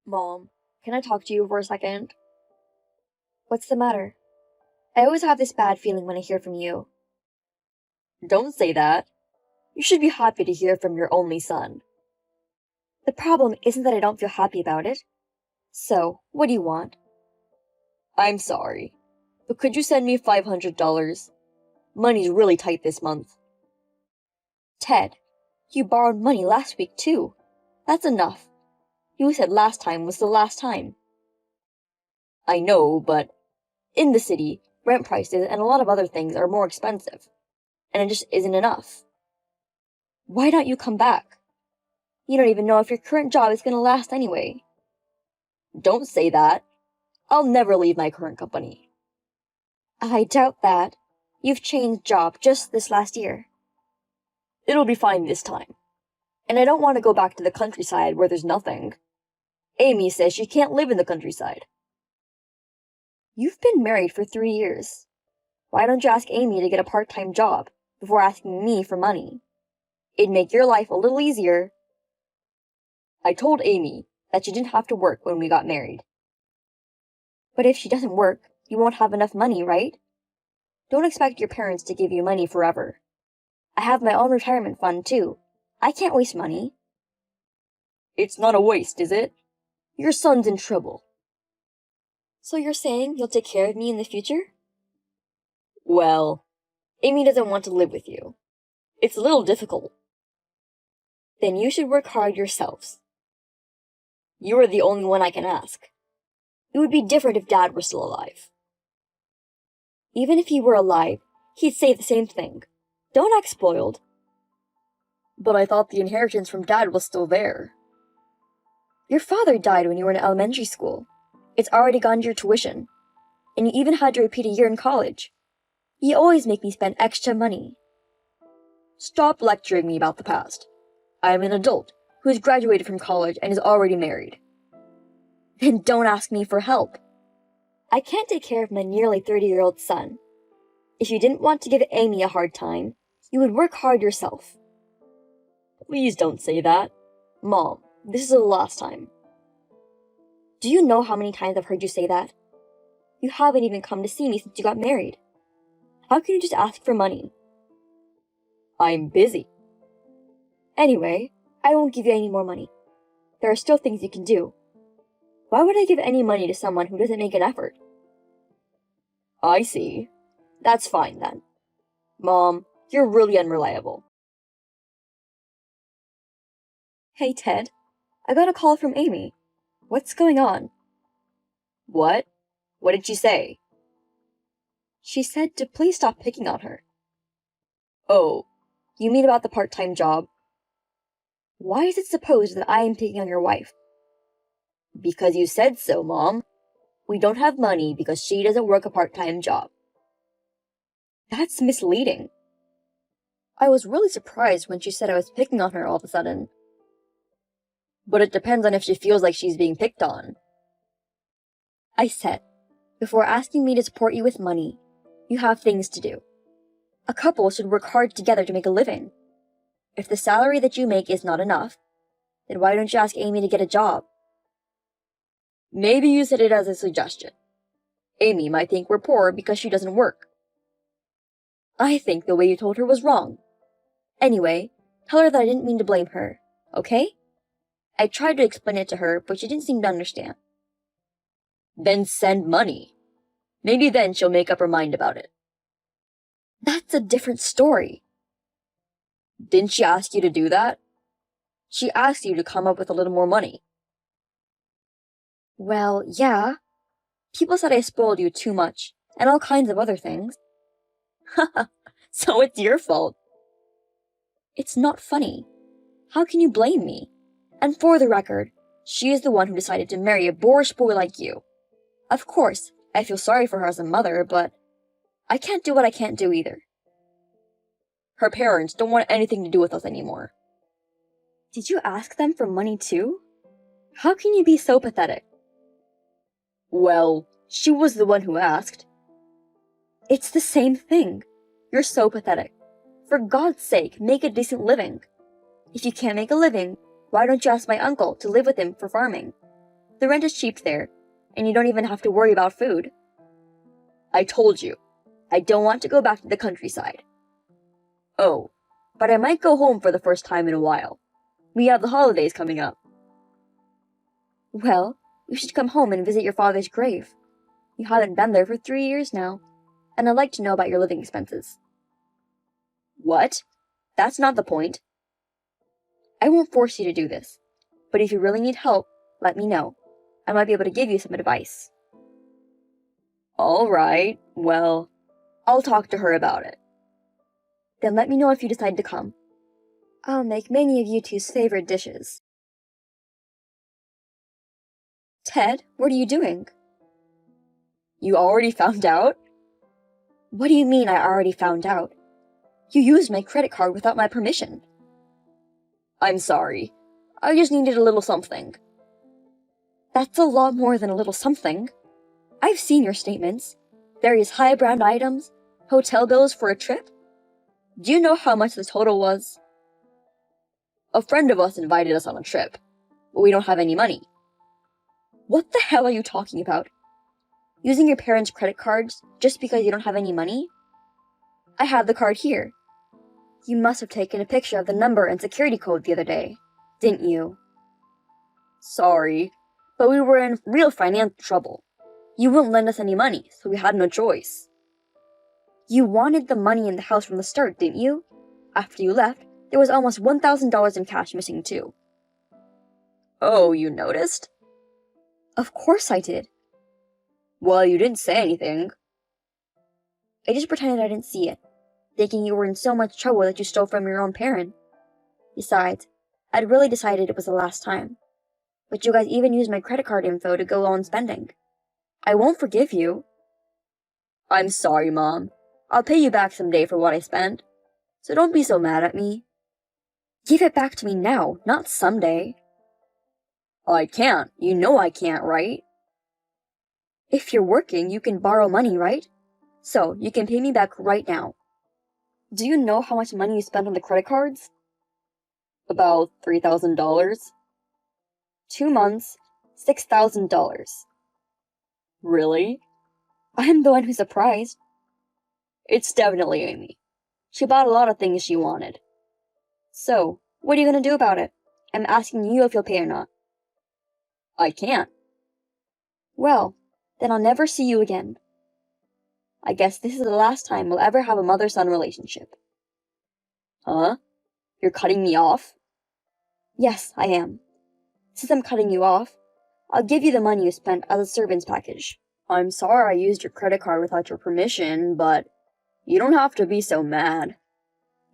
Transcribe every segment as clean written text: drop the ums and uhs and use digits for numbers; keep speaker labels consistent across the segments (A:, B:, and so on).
A: Mom, can I talk to you for a second? What's the matter? I always have this bad feeling when I hear from you. Don't say that. You should be happy to hear from your only son. The problem isn't that I don't feel happy about it. So, what do you want? I'm sorry, but could you send me $500? Money's really tight this month. Ted, you borrowed money last week too. That's enough. You said last time was the last time. I know, but in the city, rent prices and a lot of other things are more expensive, and it just isn't enough. Why don't you come back? You don't even know if your current job is going to last anyway. Don't say that. I'll never leave my current company. I doubt that. You've changed job just this last year. It'll be fine this time. And I don't want to go back to the countryside where there's nothing. Amy says she can't live in the countryside. You've been married for 3 years. Why don't you ask Amy to get a part-time job before asking me for money? It'd make your life a little easier. I told Amy that she didn't have to work when we got married. But if she doesn't work, you won't have enough money, right? Don't expect your parents to give you money forever. I have my own retirement fund, too. I can't waste money. It's not a waste, is it? Your son's in trouble. So you're saying you'll take care of me in the future? Well, Amy doesn't want to live with you. It's a little difficult. Then you should work hard yourselves. You are the only one I can ask. It would be different if Dad were still alive. Even if he were alive, he'd say the same thing. Don't act spoiled. But I thought the inheritance from Dad was still there. Your father died when you were in elementary school. It's already gone to your tuition. And you even had to repeat a year in college. You always make me spend extra money. Stop lecturing me about the past. I am an adult who has graduated from college and is already married. Then don't ask me for help. I can't take care of my nearly 30-year-old son. If you didn't want to give Amy a hard time, you would work hard yourself. Please don't say that. Mom, this is the last time. Do you know how many times I've heard you say that? You haven't even come to see me since you got married. How can you just ask for money? I'm busy. Anyway, I won't give you any more money. There are still things you can do. Why would I give any money to someone who doesn't make an effort? I see. That's fine then. Mom, you're really unreliable. Hey, Ted. I got a call from Amy. What's going on? What? What did she say? She said to please stop picking on her. Oh, you mean about the part-time job? Why is it supposed that I am picking on your wife? Because you said so, Mom. We don't have money because she doesn't work a part-time job. That's misleading. I was really surprised when she said I was picking on her all of a sudden. But it depends on if she feels like she's being picked on. I said, before asking me to support you with money, you have things to do. A couple should work hard together to make a living. If the salary that you make is not enough, then why don't you ask Amy to get a job? Maybe you said it as a suggestion. Amy might think we're poor because she doesn't work. I think the way you told her was wrong. Anyway, tell her that I didn't mean to blame her, okay? I tried to explain it to her, but she didn't seem to understand. Then send money. Maybe then she'll make up her mind about it. That's a different story. Didn't she ask you to do that? She asked you to come up with a little more money. Well, yeah. People said I spoiled you too much, and all kinds of other things. Haha, so it's your fault. It's not funny. How can you blame me? And for the record, she is the one who decided to marry a boorish boy like you. Of course, I feel sorry for her as a mother, but I can't do what I can't do either. Her parents don't want anything to do with us anymore. Did you ask them for money too? How can you be so pathetic? Well, she was the one who asked. It's the same thing. You're so pathetic. For God's sake, make a decent living. If you can't make a living, why don't you ask my uncle to live with him for farming? The rent is cheap there, and you don't even have to worry about food. I told you, I don't want to go back to the countryside. Oh, but I might go home for the first time in a while. We have the holidays coming up. Well, you should come home and visit your father's grave. You haven't been there for 3 years now, and I'd like to know about your living expenses. What? That's not the point. I won't force you to do this, but if you really need help, let me know. I might be able to give you some advice. All right, well, I'll talk to her about it. Then let me know if you decide to come. I'll make many of you two's favorite dishes. Ted, what are you doing? You already found out? What do you mean I already found out? You used my credit card without my permission. I'm sorry. I just needed a little something. That's a lot more than a little something. I've seen your statements. Various high-brand items, hotel bills for a trip. Do you know how much the total was? A friend of us invited us on a trip, but we don't have any money. What the hell are you talking about? Using your parents' credit cards just because you don't have any money? I have the card here. You must have taken a picture of the number and security code the other day, didn't you? Sorry, but we were in real financial trouble. You wouldn't lend us any money, so we had no choice. You wanted the money in the house from the start, didn't you? After you left, there was almost $1,000 in cash missing too. Oh, you noticed? Of course I did. Well, you didn't say anything. I just pretended I didn't see it, thinking you were in so much trouble that you stole from your own parent. Besides, I'd really decided it was the last time. But you guys even used my credit card info to go on spending. I won't forgive you. I'm sorry, Mom. I'll pay you back someday for what I spent. So don't be so mad at me. Give it back to me now, not someday. I can't. You know I can't, right? If you're working, you can borrow money, right? So, you can pay me back right now. Do you know how much money you spent on the credit cards? About $3,000. 2 months, $6,000. Really? I'm the one who's surprised. It's definitely Amy. She bought a lot of things she wanted. So, what are you gonna do about it? I'm asking you if you'll pay or not. I can't. Well, then I'll never see you again. I guess this is the last time we'll ever have a mother-son relationship. Huh? You're cutting me off? Yes, I am. Since I'm cutting you off, I'll give you the money you spent as a servant's package. I'm sorry I used your credit card without your permission, but you don't have to be so mad.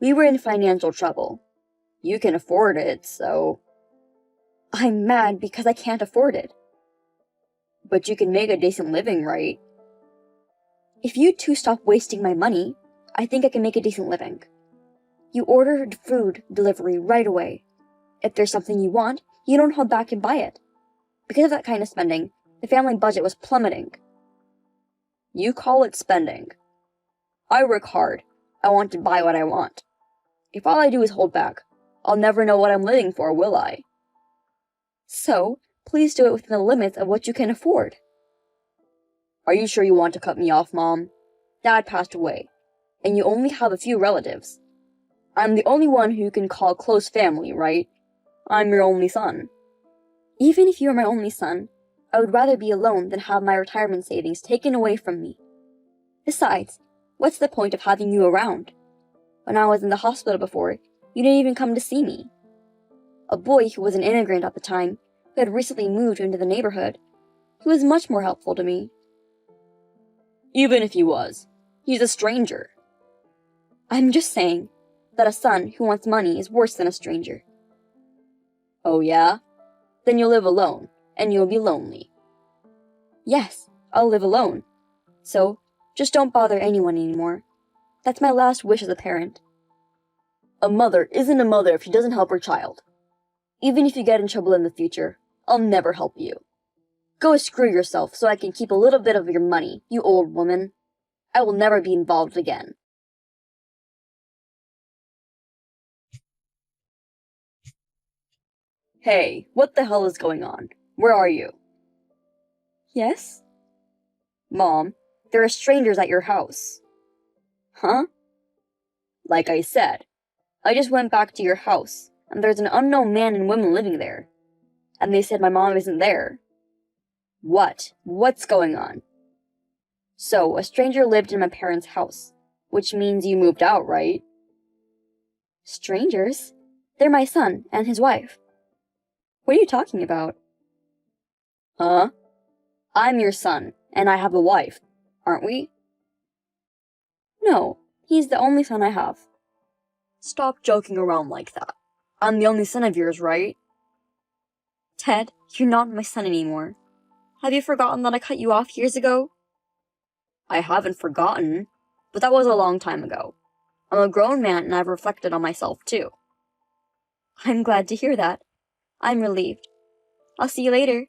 A: We were in financial trouble. You can afford it, so... I'm mad because I can't afford it. But you can make a decent living, right? If you two stop wasting my money, I think I can make a decent living. You order food delivery right away. If there's something you want, you don't hold back and buy it. Because of that kind of spending, the family budget was plummeting. You call it spending. I work hard. I want to buy what I want. If all I do is hold back, I'll never know what I'm living for, will I? So, please do it within the limits of what you can afford. Are you sure you want to cut me off, Mom? Dad passed away, and you only have a few relatives. I'm the only one who you can call close family, right? I'm your only son. Even if you're my only son, I would rather be alone than have my retirement savings taken away from me. Besides, what's the point of having you around? When I was in the hospital before, you didn't even come to see me. A boy who was an immigrant at the time, who had recently moved into the neighborhood, he was much more helpful to me. Even if he was, he's a stranger. I'm just saying that a son who wants money is worse than a stranger. Oh yeah? Then you'll live alone, and you'll be lonely. Yes, I'll live alone. So, just don't bother anyone anymore. That's my last wish as a parent. A mother isn't a mother if she doesn't help her child. Even if you get in trouble in the future, I'll never help you. Go screw yourself so I can keep a little bit of your money, you old woman. I will never be involved again. Hey, what the hell is going on? Where are you? Yes? Mom, there are strangers at your house. Huh? Like I said, I just went back to your house, and there's an unknown man and woman living there. And they said my mom isn't there. What? What's going on? So, a stranger lived in my parents' house, which means you moved out, right? Strangers? They're my son and his wife. What are you talking about? Huh? I'm your son, and I have a wife, aren't we? No, he's the only son I have. Stop joking around like that. I'm the only son of yours, right? Ted, you're not my son anymore. Have you forgotten that I cut you off years ago? I haven't forgotten, but that was a long time ago. I'm a grown man and I've reflected on myself too. I'm glad to hear that. I'm relieved. I'll see you later.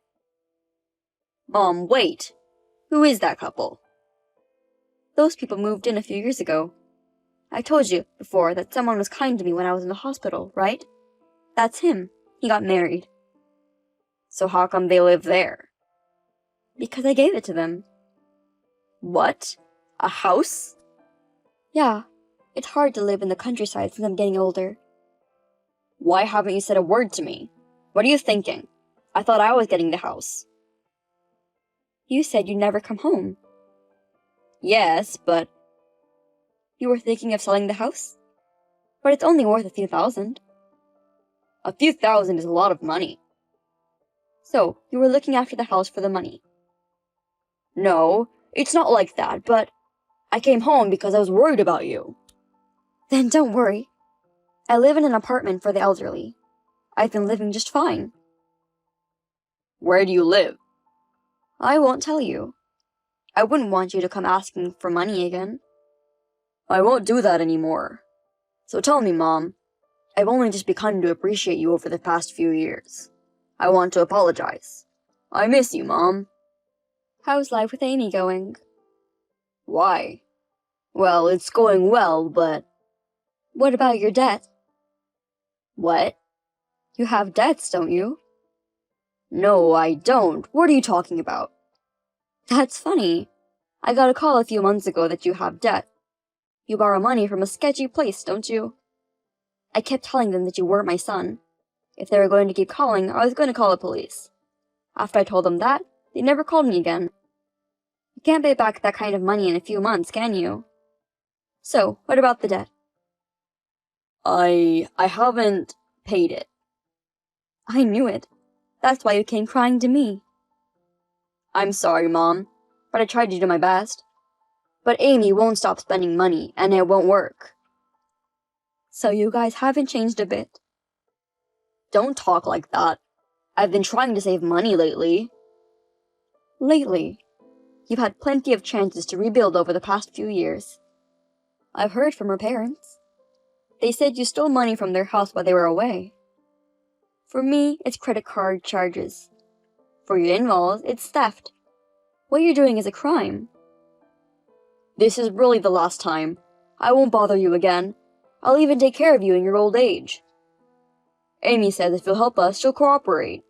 A: Mom, wait! Who is that couple? Those people moved in a few years ago. I told you before that someone was kind to me when I was in the hospital, right? That's him. He got married. So how come they live there? Because I gave it to them. What? A house? Yeah. It's hard to live in the countryside since I'm getting older. Why haven't you said a word to me? What are you thinking? I thought I was getting the house. You said you'd never come home. Yes, but... You were thinking of selling the house? But it's only worth a few thousand. A few thousand is a lot of money. So, you were looking after the house for the money. No, it's not like that, but... I came home because I was worried about you. Then don't worry. I live in an apartment for the elderly. I've been living just fine. Where do you live? I won't tell you. I wouldn't want you to come asking for money again. I won't do that anymore. So tell me, Mom. I've only just begun to appreciate you over the past few years. I want to apologize. I miss you, Mom. How's life with Amy going? Why? Well, it's going well, but... What about your debt? What? You have debts, don't you? No, I don't. What are you talking about? That's funny. I got a call a few months ago that you have debt. You borrow money from a sketchy place, don't you? I kept telling them that you weren't my son. If they were going to keep calling, I was going to call the police. After I told them that, they never called me again. You can't pay back that kind of money in a few months, can you? So, what about the debt? I haven't paid it. I knew it. That's why you came crying to me. I'm sorry, Mom, but I tried to do my best. But Amy won't stop spending money, and it won't work. So you guys haven't changed a bit. Don't talk like that. I've been trying to save money lately. Lately? You've had plenty of chances to rebuild over the past few years. I've heard from her parents. They said you stole money from their house while they were away. For me, it's credit card charges. For your in-laws, it's theft. What you're doing is a crime. This is really the last time. I won't bother you again. I'll even take care of you in your old age. Amy says if you'll help us, she'll cooperate.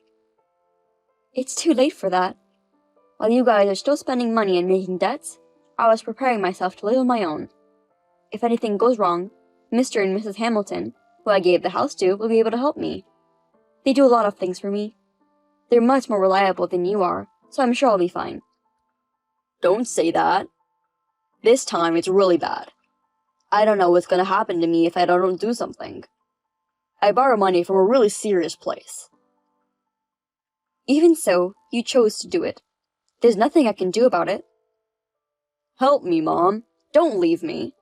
A: It's too late for that. While you guys are still spending money and making debts, I was preparing myself to live on my own. If anything goes wrong, Mr. and Mrs. Hamilton, who I gave the house to, will be able to help me. They do a lot of things for me. They're much more reliable than you are, so I'm sure I'll be fine. Don't say that. This time it's really bad. I don't know what's gonna happen to me if I don't do something. I borrow money from a really serious place. Even so, you chose to do it. There's nothing I can do about it. Help me, Mom. Don't leave me.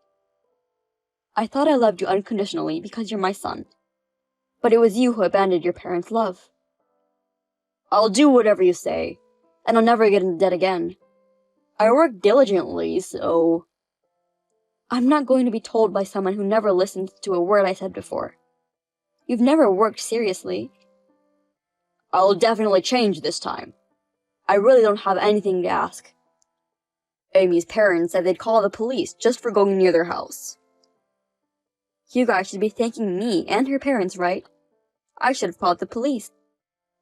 A: I thought I loved you unconditionally because you're my son. But it was you who abandoned your parents' love. I'll do whatever you say, and I'll never get into debt again. I work diligently, so... I'm not going to be told by someone who never listened to a word I said before. You've never worked seriously. I'll definitely change this time. I really don't have anything to ask. Amy's parents said they'd call the police just for going near their house. You guys should be thanking me and her parents, right? I should have called the police.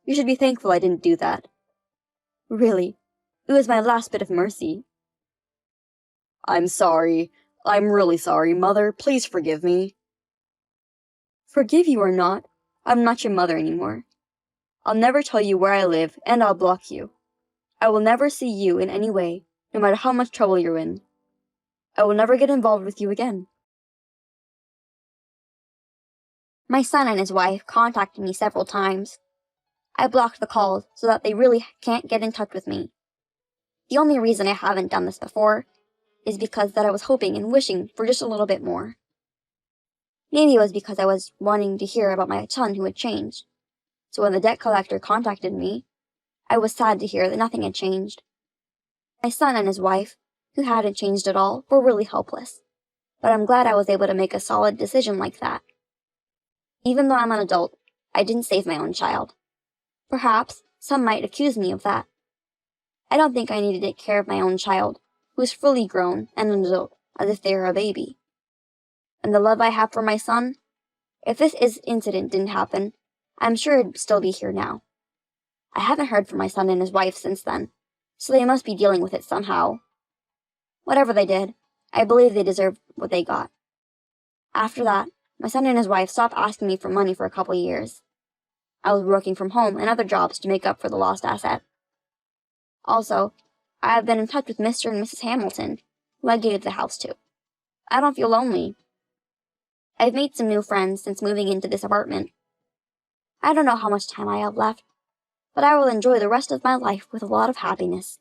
A: You should be thankful I didn't do that. Really, It was my last bit of mercy. I'm sorry. I'm really sorry, Mother. Please forgive me. Forgive you or not, I'm not your mother anymore. I'll never tell you where I live, and I'll block you. I will never see you in any way, no matter how much trouble you're in. I will never get involved with you again. My son and his wife contacted me several times. I blocked the calls so that they really can't get in touch with me. The only reason I haven't done this before is because that I was hoping and wishing for just a little bit more. Maybe it was because I was wanting to hear about my son who had changed. So when the debt collector contacted me, I was sad to hear that nothing had changed. My son and his wife, who hadn't changed at all, were really helpless. But I'm glad I was able to make a solid decision like that. Even though I'm an adult, I didn't save my own child. Perhaps some might accuse me of that. I don't think I need to take care of my own child, who is fully grown and an adult, as if they were a baby. And the love I have for my son, if this incident didn't happen, I'm sure he'd still be here now. I haven't heard from my son and his wife since then, so they must be dealing with it somehow. Whatever they did, I believe they deserved what they got. After that, my son and his wife stopped asking me for money for a couple years. I was working from home and other jobs to make up for the lost asset. Also, I have been in touch with Mr. and Mrs. Hamilton, who I gave the house to. I don't feel lonely. I've made some new friends since moving into this apartment. I don't know how much time I have left, but I will enjoy the rest of my life with a lot of happiness.